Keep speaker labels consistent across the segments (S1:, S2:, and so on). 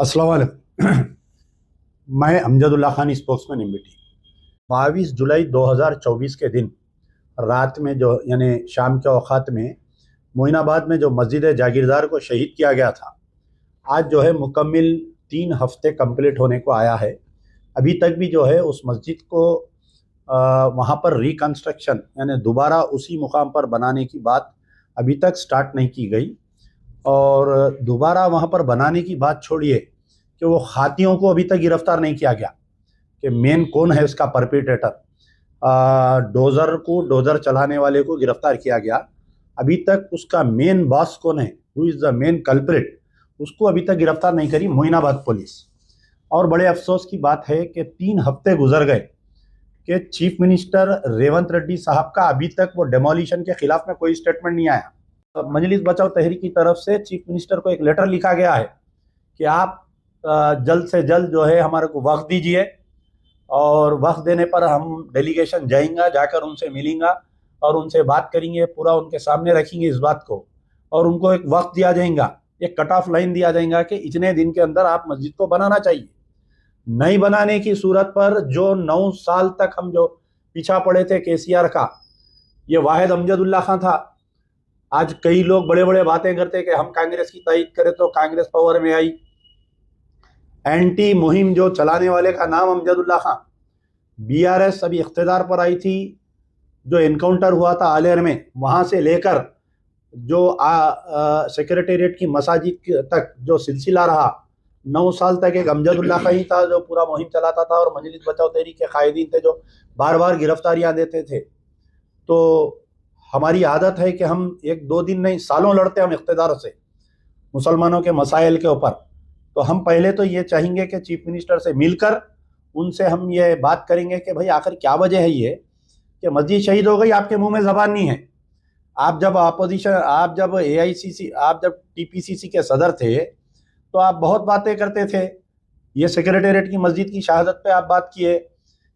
S1: अस्सलाम वालेकुम। मैं अमजदुल्ला खान, स्पोक्समैन एमबीटी। 22 जुलाई 2024 के दिन रात में जो यानी शाम के औकात में मोइनाबाद में जो मस्जिद जागीरदार को शहीद किया गया था, आज जो है मुकम्मिल 3 हफ्ते कंप्लीट होने को आया है। अभी तक भी जो है उस मस्जिद को वहाँ पर रिकन्स्ट्रक्शन यानी दोबारा उसी मुकाम पर बनाने की बात अभी तक स्टार्ट नहीं की गई। और दोबारा वहाँ पर बनाने की बात छोड़िए कि वो हाथियों को अभी तक गिरफ्तार नहीं किया गया कि मेन कौन है उसका परपिटेटर। डोज़र को, डोज़र चलाने वाले को गिरफ्तार किया गया, अभी तक उसका मेन बॉस कौन है, who is the main culprit, उसको अभी तक गिरफ्तार नहीं करी मोइनाबाद पुलिस। और बड़े अफसोस की बात है कि 3 हफ्ते गुजर गए कि चीफ मिनिस्टर रेवंत रेड्डी साहब का अभी तक वो डेमोलिशन के खिलाफ में कोई स्टेटमेंट नहीं आया। मजलिस बचाओ तहरीक की तरफ से चीफ मिनिस्टर को एक लेटर लिखा गया है कि आप जल्द से जल्द जो है हमारे को वक्त दीजिए, और वक्त देने पर हम डेलीगेशन जाएंगे, जाकर उनसे मिलेंगे और उनसे बात करेंगे, पूरा उनके सामने रखेंगे इस बात को, और उनको एक वक्त दिया जाएगा, एक कट ऑफ लाइन दिया जाएगा कि इतने दिन के अंदर आप मस्जिद को बनाना चाहिए। नहीं बनाने की सूरत पर जो 9 साल तक हम जो पीछा पड़े थे केसीआर का, ये वाहिद अमजदुल्ला खान था। आज कई लोग बड़े बड़े बातें करते कि हम कांग्रेस की तायद करें तो कांग्रेस पावर में आई। एंटी मुहिम जो चलाने वाले का नाम अमजदुल्ला खान। बीआरएस अभी इख्तिदार पर आई थी, जो एनकाउंटर हुआ था आलेर में, वहाँ से लेकर जो सेक्रेटेरिएट की मसाजिद तक जो सिलसिला रहा, 9 साल तक एक अमजदुल्ला खान ही था जो पूरा मुहिम चलाता था, और मजलिस बचाओ तहरीक के कायदीन थे जो बार बार गिरफ्तारियाँ देते थे। तो हमारी आदत है कि हम 1-2 दिन नहीं, सालों लड़ते हम इख्तिदार से मुसलमानों के मसाइल के ऊपर। तो हम पहले तो ये चाहेंगे कि चीफ मिनिस्टर से मिलकर उनसे हम ये बात करेंगे कि भाई आखिर क्या वजह है ये कि मस्जिद शहीद हो गई, आपके मुंह में ज़बान नहीं है। आप जब अपोजिशन, आप जब AICC, आप जब TPCC के सदर थे तो आप बहुत बातें करते थे। ये सेक्रेटेरिएट की मस्जिद की शहादत पे आप बात किए,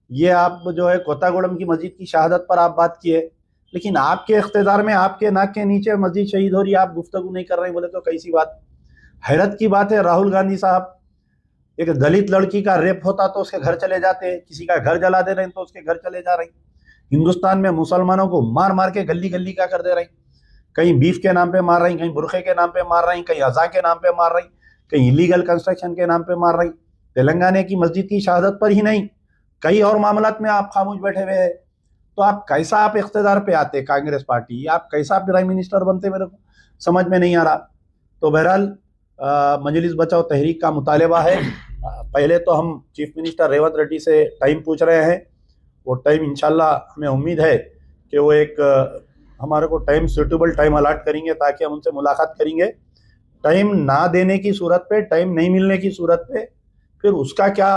S1: ये आप जो है कोतागुड़म की मस्जिद की शहादत पर आप बात किए, लेकिन आपके इख्तिदार में आपके नाक के नीचे मस्जिद शहीद हो रही है, आप गुफ्तगू नहीं कर रहे, बोले तो कैसी बात। हैरत की बात है, राहुल गांधी साहब, एक दलित लड़की का रेप होता तो उसके घर चले जाते, किसी का घर जला दे रहे हैं तो उसके घर चले जा रहे हैं। हिंदुस्तान में मुसलमानों को मार मार के गली गली का कर दे रहे हैं, कहीं बीफ के नाम पे मार रही, कहीं बुरखे के नाम पे मार रही, कहीं अज़ा के नाम पे मार रही, कहीं इलीगल कंस्ट्रक्शन के नाम पे मार रही। तेलंगाना की मस्जिद की शहादत पर ही नहीं, कई और मामलात में आप खामोश बैठे हुए हैं। तो आप कैसा आप इख्तिदार पे आते कांग्रेस पार्टी, आप कैसा प्राइम मिनिस्टर बनते, मेरे को समझ में नहीं आ रहा। तो बहरहाल मजलिस बचाओ तहरीक का मुतालबा है, पहले तो हम चीफ मिनिस्टर रेवंत रेड्डी से टाइम पूछ रहे हैं। वो टाइम इंशाल्लाह हमें उम्मीद है कि वो एक हमारे को टाइम, सूटेबल टाइम अलाट करेंगे ताकि हम उनसे मुलाकात करेंगे। टाइम ना देने की सूरत पे, टाइम नहीं मिलने की सूरत पे फिर उसका क्या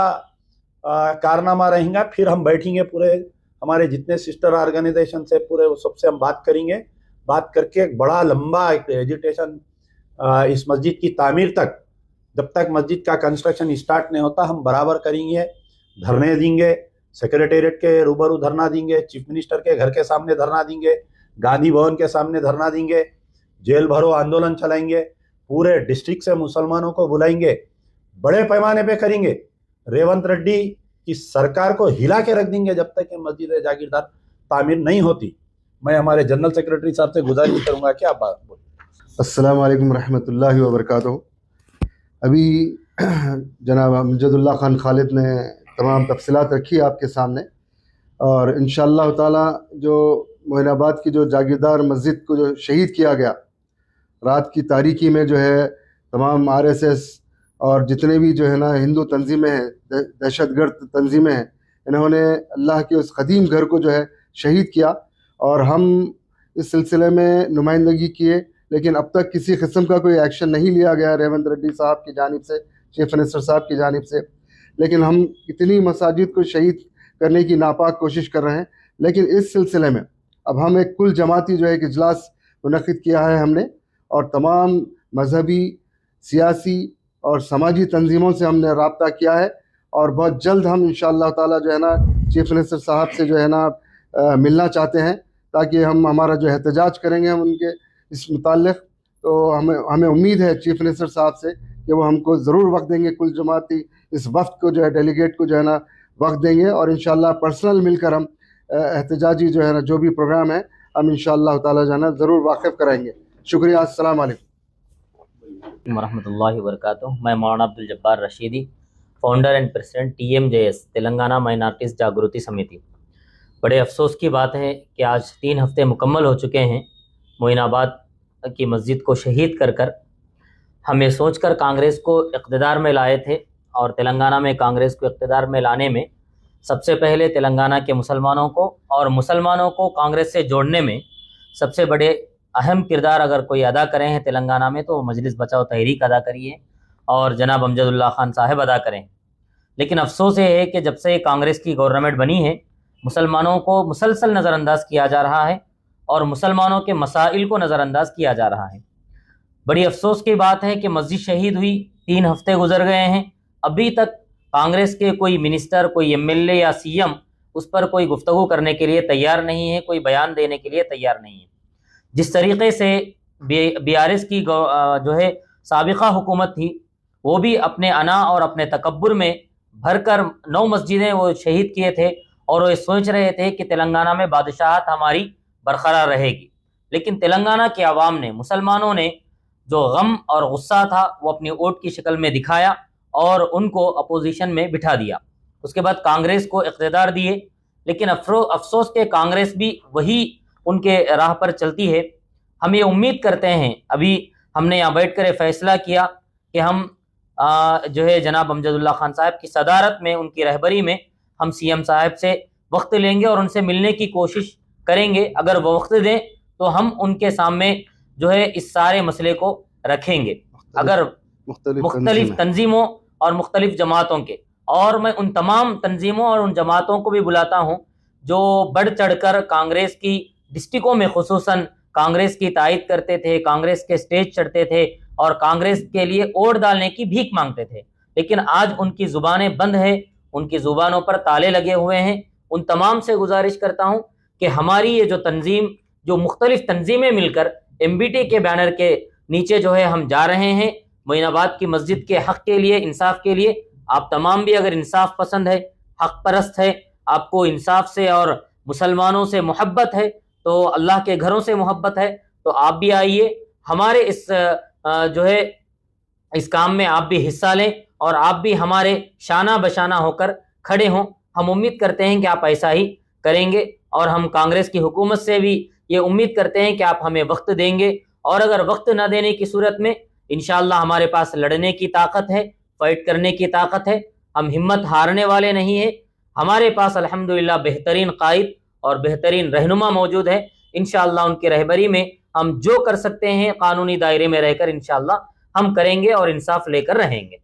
S1: कारनामा रहेगा, फिर हम बैठेंगे पूरे हमारे जितने सिस्टर ऑर्गेनाइजेशन से, पूरे सबसे हम बात करेंगे। बात करके एक बड़ा लंबा एक एजुटेशन इस मस्जिद की तामीर तक, जब तक मस्जिद का कंस्ट्रक्शन स्टार्ट नहीं होता, हम बराबर करेंगे। धरने देंगे, सेक्रेटेरिएट के रूबरू धरना देंगे, चीफ मिनिस्टर के घर के सामने धरना देंगे, गांधी भवन के सामने धरना देंगे, जेल भरो आंदोलन चलाएंगे, पूरे डिस्ट्रिक्ट से मुसलमानों को बुलाएंगे, बड़े पैमाने पे करेंगे। रेवंत रेड्डी की सरकार को हिला के रख देंगे जब तक कि मस्जिद जागीरदार तामीर नहीं होती। मैं हमारे जनरल सेक्रेटरी साहब से गुजारिश करूंगा कि आप बात बोलें।
S2: अस्सलाम वालेकुम रहमतुल्लाहि व बरकातहू। अभी जनाब अमजदुल्ला खान खालिद ने तमाम तफसीलात रखी आपके सामने, और इंशाअल्लाह ताला जो मोइनाबाद की जो जागीरदार मस्जिद को जो शहीद किया गया, रात की तारीकी में जो है तमाम RSS और जितने भी जो है ना हिंदू तंजीमें हैं, दहशतगर्द तंजीमें हैं, इन्होंने अल्लाह के उस क़दीम घर को जो है शहीद किया। और हम इस सिलसिले में नुमाइंदगी किए, लेकिन अब तक किसी किस्म का कोई एक्शन नहीं लिया गया रेवंत रेड्डी साहब की जानिब से, चीफ मिनिस्टर साहब की जानिब से। लेकिन हम इतनी मसाजिद को शहीद करने की नापाक कोशिश कर रहे हैं। लेकिन इस सिलसिले में अब हम एक कुल जमाती जो है एक इजलास मुनक़िद किया है हमने, और तमाम मजहबी, सियासी और समाजी तंजीमों से हमने रब्ता किया है, और बहुत जल्द हम इंशाअल्लाह ताला जो है ना चीफ मिनिस्टर साहब से जो है ना मिलना चाहते हैं, ताकि हम हमारा जो एहतजाज करेंगे हम उनके इस मुताल्लिक़। तो हमें उम्मीद है चीफ मिनिस्टर साहब से कि वो हमको ज़रूर वक्त देंगे, कुल जमाती इस वक्त को जो है डेलीगेट को जो है ना वक्त देंगे, और इंशाल्लाह पर्सनल मिलकर हम एहतजाजी जो है ना जो भी प्रोग्राम है हम इंशाअल्लाह ताला जो है ना ज़रूर वाकिफ़ कराएंगे। शुक्रिया। अस्सलाम वालेकुम
S3: वरहमतुल्लाहि वबरकातुहू। मैं मौलाना Abdul Jabbar Rashidi, founder and president TMJS Telangana minorities जागृति समिति। बड़े अफसोस की बात है कि आज 3 हफ्ते मुकम्मल हो चुके हैं मोइनाबाद की मस्जिद को शहीद कर कर हम ये सोचकर कांग्रेस को इक़्तिदार में लाए थे, और तेलंगाना में कांग्रेस को इक़्तिदार में लाने में सबसे पहले तेलंगाना के मुसलमानों को और मुसलमानों को कांग्रेस से जोड़ने में सबसे बड़े अहम किरदार अगर कोई अदा करे हैं तेलंगाना में तो मजलिस बचाओ तहरीक अदा करी है और जनाब अमजदुल्ला खान साहब अदा करें। लेकिन अफसोस ये है कि जब से कांग्रेस की गवर्नमेंट बनी है मुसलमानों को मुसलसल नज़रअंदाज किया जा रहा है और मुसलमानों के मसाइल को नज़रअंदाज किया जा रहा है। बड़ी अफसोस की बात है कि मस्जिद शहीद हुई, 3 हफ्ते गुजर गए हैं, अभी तक कांग्रेस के कोई मिनिस्टर, कोई MLA या CM उस पर कोई गुफ्तगू करने के लिए तैयार नहीं है, कोई बयान देने के लिए तैयार नहीं है। जिस तरीके से BRS की जो है साबिका हुकूमत थी वो भी अपने अना और अपने तकब्बुर में भरकर 9 मस्जिदें वो शहीद किए थे और वो सोच रहे थे कि तेलंगाना में बादशाहत हमारी बरकरार रहेगी। लेकिन तेलंगाना के अवाम ने, मुसलमानों ने जो गम और गुस्सा था वो अपनी वोट की शक्ल में दिखाया और उनको अपोजिशन में बिठा दिया। उसके बाद कांग्रेस को इक़्तिदार दिए, लेकिन अफसोस के कांग्रेस भी वही उनके राह पर चलती है। हम ये उम्मीद करते हैं, अभी हमने यहाँ बैठकर फैसला किया कि हम जो है जनाब अमजदुल्ला खान साहब की सदारत में, उनकी रहबरी में हम CM साहब से वक्त लेंगे और उनसे मिलने की कोशिश करेंगे। अगर वो वक्त दें तो हम उनके सामने जो है इस सारे मसले को रखेंगे। अगर मुख्तलिफ तंजीमों और मुख्तलिफ जमातों के, और मैं उन तमाम तंजीमों और उन जमातों को भी बुलाता हूँ जो बढ़ चढ़कर कांग्रेस की डिस्ट्रिक्टों में खुसूसन कांग्रेस की तायद करते थे, कांग्रेस के स्टेज चढ़ते थे और कांग्रेस के लिए वोट डालने की भीख मांगते थे, लेकिन आज उनकी ज़ुबानें बंद है, उनकी ज़ुबानों पर ताले लगे हुए हैं। उन तमाम से गुजारिश करता हूँ कि हमारी ये जो तंजीम, जो मुख्तलिफ तंजीमें मिलकर MBT के बैनर के नीचे जो है हम जा रहे हैं मोइनाबाद की मस्जिद के हक़ के लिए, इंसाफ के लिए। आप तमाम भी अगर इंसाफ पसंद है, हक़ परस्त है, आपको इंसाफ से और मुसलमानों से मोहब्बत है, तो अल्लाह के घरों से मोहब्बत है, तो आप भी आइए, हमारे इस जो है इस काम में आप भी हिस्सा लें और आप भी हमारे शाना बशाना होकर खड़े हों। हम उम्मीद करते हैं कि आप ऐसा ही करेंगे और हम कांग्रेस की हुकूमत से भी ये उम्मीद करते हैं कि आप हमें वक्त देंगे, और अगर वक्त न देने की सूरत में इंशाअल्लाह हमारे पास लड़ने की ताकत है, फाइट करने की ताकत है। हम हिम्मत हारने वाले नहीं हैं। हमारे पास अल्हम्दुलिल्लाह बेहतरीन कायद और बेहतरीन रहनुमा मौजूद है। इंशाअल्लाह उनकी रहबरी में हम जो कर सकते हैं कानूनी दायरे में रहकर इंशाअल्लाह हम करेंगे और इंसाफ लेकर रहेंगे।